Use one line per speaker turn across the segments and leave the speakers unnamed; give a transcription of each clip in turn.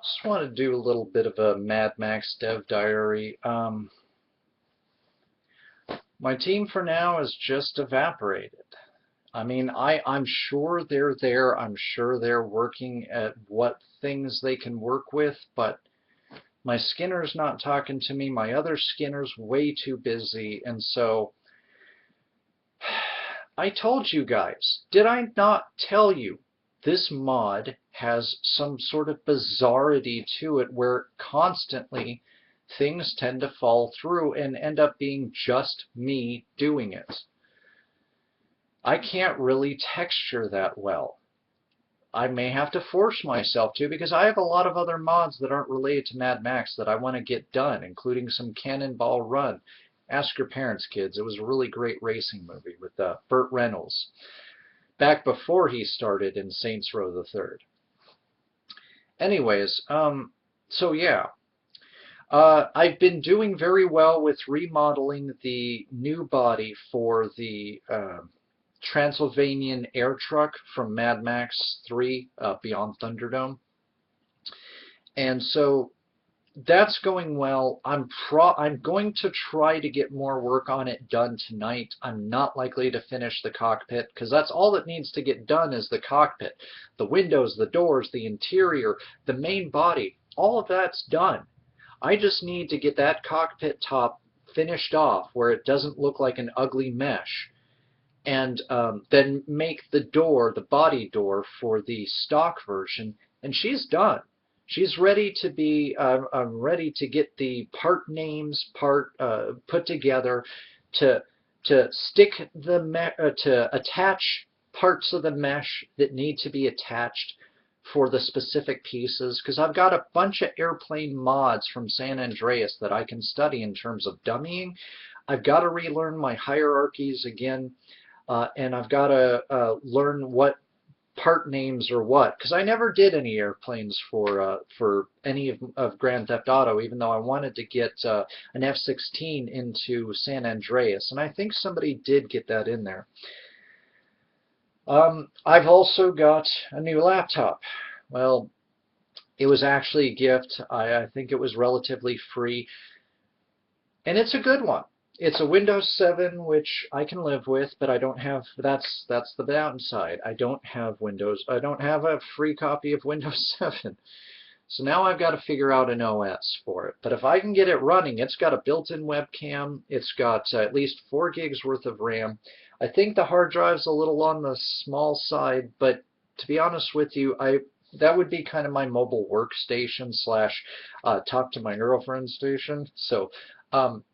Just want to do a little bit of a Mad Max dev diary. My team for now is just evaporated. I mean, I'm sure they're there. I'm sure they're working at what things they can work with, but my Skinner's not talking to me. My other Skinner's way too busy, and so I told you guys. Did I not tell you? This mod has some sort of bizarrity to it where constantly things tend to fall through and end up being just me doing it. I can't really texture that well. I may have to force myself to because I have a lot of other mods that aren't related to Mad Max that I want to get done, including some Cannonball Run. Ask your parents, kids. It was a really great racing movie with Burt Reynolds back before he started in Saints Row the Third. Anyways, so yeah. I've been doing very well with remodeling the new body for the Transylvanian air truck from Mad Max 3 Beyond Thunderdome. And so that's going well. I'm going to try to get more work on it done tonight. I'm not likely to finish the cockpit because that's all that needs to get done is the cockpit. The windows, the doors, the interior, the main body, all of that's done. I just need to get that cockpit top finished off where it doesn't look like an ugly mesh, and then make the door, the body door for the stock version, and she's done. She's ready to be. I'm ready to get the part names put together, to stick to attach parts of the mesh that need to be attached for the specific pieces, because I've got a bunch of airplane mods from San Andreas that I can study in terms of dummying. I've got to relearn my hierarchies again, and I've got to learn what part names are what, because I never did any airplanes for any of Grand Theft Auto, even though I wanted to get an F-16 into San Andreas, and I think somebody did get that in there. I've also got a new laptop. Well, it was actually a gift. I think it was relatively free, and it's a good one. It's a Windows 7, which I can live with, but I don't have, that's the downside. I don't have a free copy of Windows 7. So now I've got to figure out an OS for it. But if I can get it running, it's got a built-in webcam. It's got at least 4 gigs worth of RAM. I think the hard drive's a little on the small side, but to be honest with you, that would be kind of my mobile workstation slash talk to my girlfriend station. So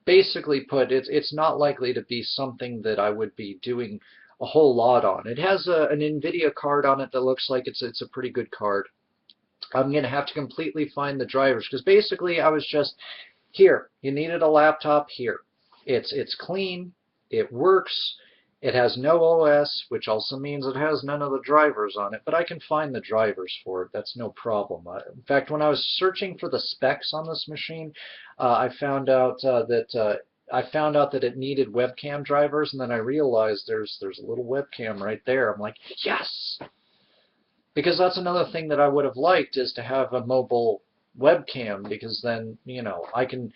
basically put, it's not likely to be something that I would be doing a whole lot on. It has an NVIDIA card on it that looks like it's a pretty good card. I'm going to have to completely find the drivers, because basically I was just, here, you needed a laptop, here. It's clean, it works, it has no OS, which also means it has none of the drivers on it, but I can find the drivers for it. That's no problem. In fact, when I was searching for the specs on this machine, I found out that it needed webcam drivers, and then I realized there's a little webcam right there. I'm like, yes! Because that's another thing that I would have liked, is to have a mobile webcam, because then, you know, I can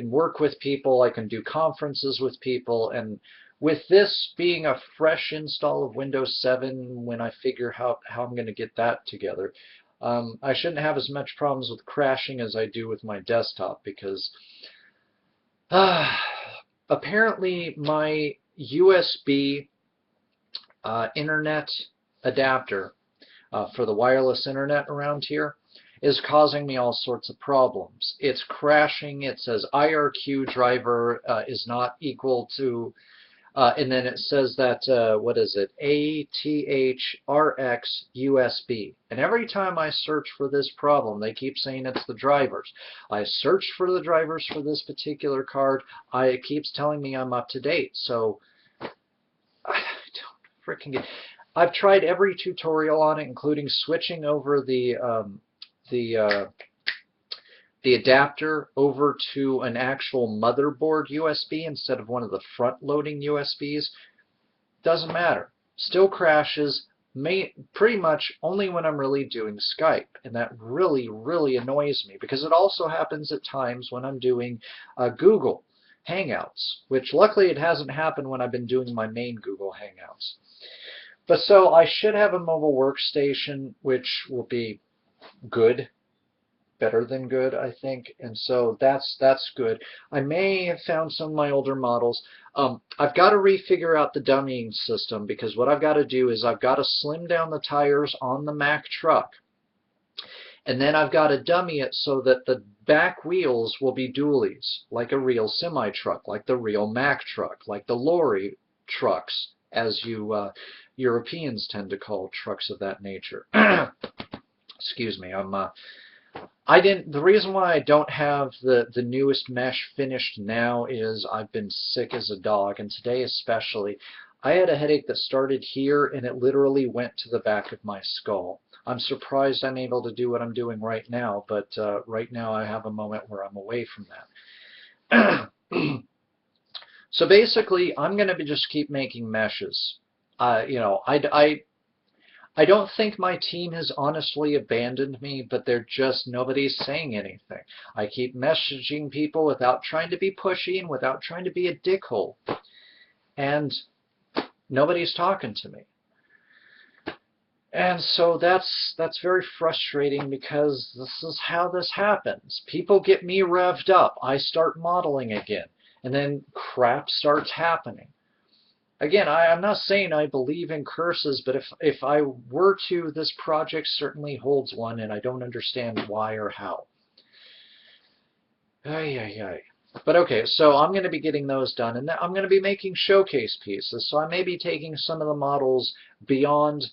work with people, I can do conferences with people, and with this being a fresh install of Windows 7, when I figure how I'm going to get that together, I shouldn't have as much problems with crashing as I do with my desktop, because apparently my USB internet adapter for the wireless internet around here is causing me all sorts of problems. It's crashing. It says IRQ driver is not equal to, and then it says that, what is it, ATHRX USB. And every time I search for this problem, they keep saying it's the drivers. I searched for the drivers for this particular card. It keeps telling me I'm up to date. So I don't freaking get. I've tried every tutorial on it, including switching over the adapter over to an actual motherboard USB instead of one of the front-loading USBs. Doesn't matter. Still crashes. pretty much only when I'm really doing Skype, and that really, really annoys me because it also happens at times when I'm doing Google Hangouts, which luckily it hasn't happened when I've been doing my main Google Hangouts. But so I should have a mobile workstation, which will be good, better than good, I think, and so that's good. I may have found some of my older models. I've got to refigure out the dummying system, because what I've got to do is I've got to slim down the tires on the Mack truck, and then I've got to dummy it so that the back wheels will be dualies, like a real semi-truck, like the real Mack truck, like the lorry trucks, as you Europeans tend to call trucks of that nature. Excuse me, the reason why I don't have the newest mesh finished now is I've been sick as a dog, and today especially. I had a headache that started here and it literally went to the back of my skull. I'm surprised I'm able to do what I'm doing right now, but right now I have a moment where I'm away from that. So basically, I'm going to just keep making meshes. You know, I don't think my team has honestly abandoned me, but nobody's saying anything. I keep messaging people without trying to be pushy and without trying to be a dickhole. And nobody's talking to me. And so that's very frustrating, because this is how this happens. People get me revved up. I start modeling again. And then crap starts happening. Again, I'm not saying I believe in curses, but if I were to, this project certainly holds one, and I don't understand why or how. Ay, ay, ay. But okay, so I'm going to be getting those done, and I'm going to be making showcase pieces. So I may be taking some of the models beyond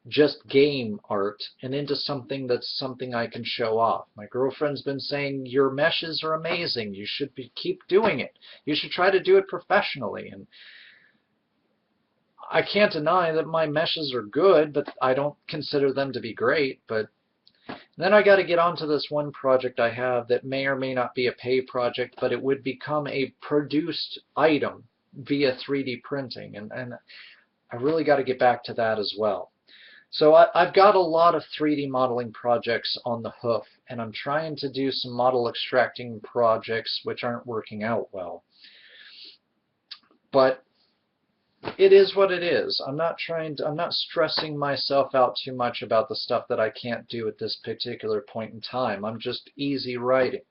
just game art and into something that's something I can show off. My girlfriend's been saying, your meshes are amazing. You should keep doing it. You should try to do it professionally. And I can't deny that my meshes are good, but I don't consider them to be great. But then I got to get onto this one project I have that may or may not be a pay project, but it would become a produced item via 3D printing, and I really got to get back to that as well. So I've got a lot of 3D modeling projects on the hoof, and I'm trying to do some model extracting projects which aren't working out well. But it is what it is. I'm not stressing myself out too much about the stuff that I can't do at this particular point in time. I'm just easy writing.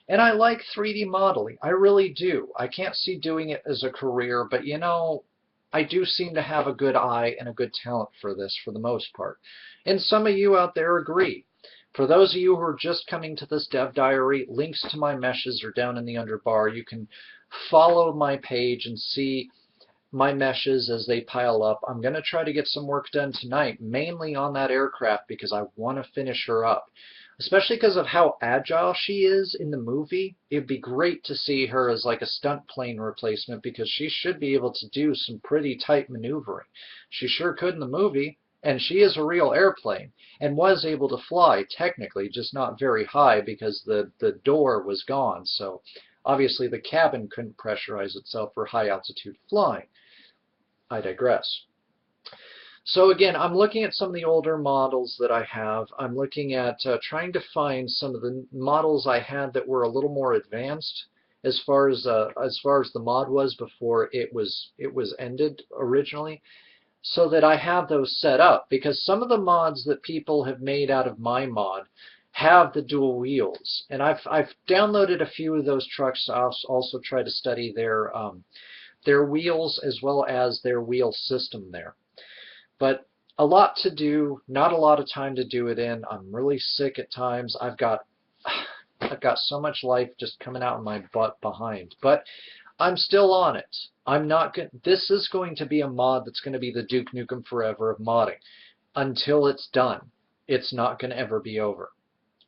And I like 3D modeling. I really do. I can't see doing it as a career, but you know, I do seem to have a good eye and a good talent for this for the most part. And some of you out there agree. For those of you who are just coming to this dev diary, links to my meshes are down in the underbar. You can follow my page and see my meshes as they pile up. I'm going to try to get some work done tonight, mainly on that aircraft, because I want to finish her up. Especially because of how agile she is in the movie. It'd be great to see her as like a stunt plane replacement, because she should be able to do some pretty tight maneuvering. She sure could in the movie, and she is a real airplane, and was able to fly, technically, just not very high because the door was gone, so obviously the cabin couldn't pressurize itself for high altitude flying. I digress. So again, I'm looking at some of the older models that I have. I'm looking at trying to find some of the models I had that were a little more advanced as far as the mod was before it was ended originally, so that I have those set up, because some of the mods that people have made out of my mod have the dual wheels, and I've downloaded a few of those trucks. I'll also try to study their wheels as well as their wheel system there. But a lot to do, not a lot of time to do it in. I'm really sick at times. I've got so much life just coming out of my butt behind. But I'm still on it. This is going to be a mod that's going to be the Duke Nukem Forever of modding. Until it's done, it's not going to ever be over.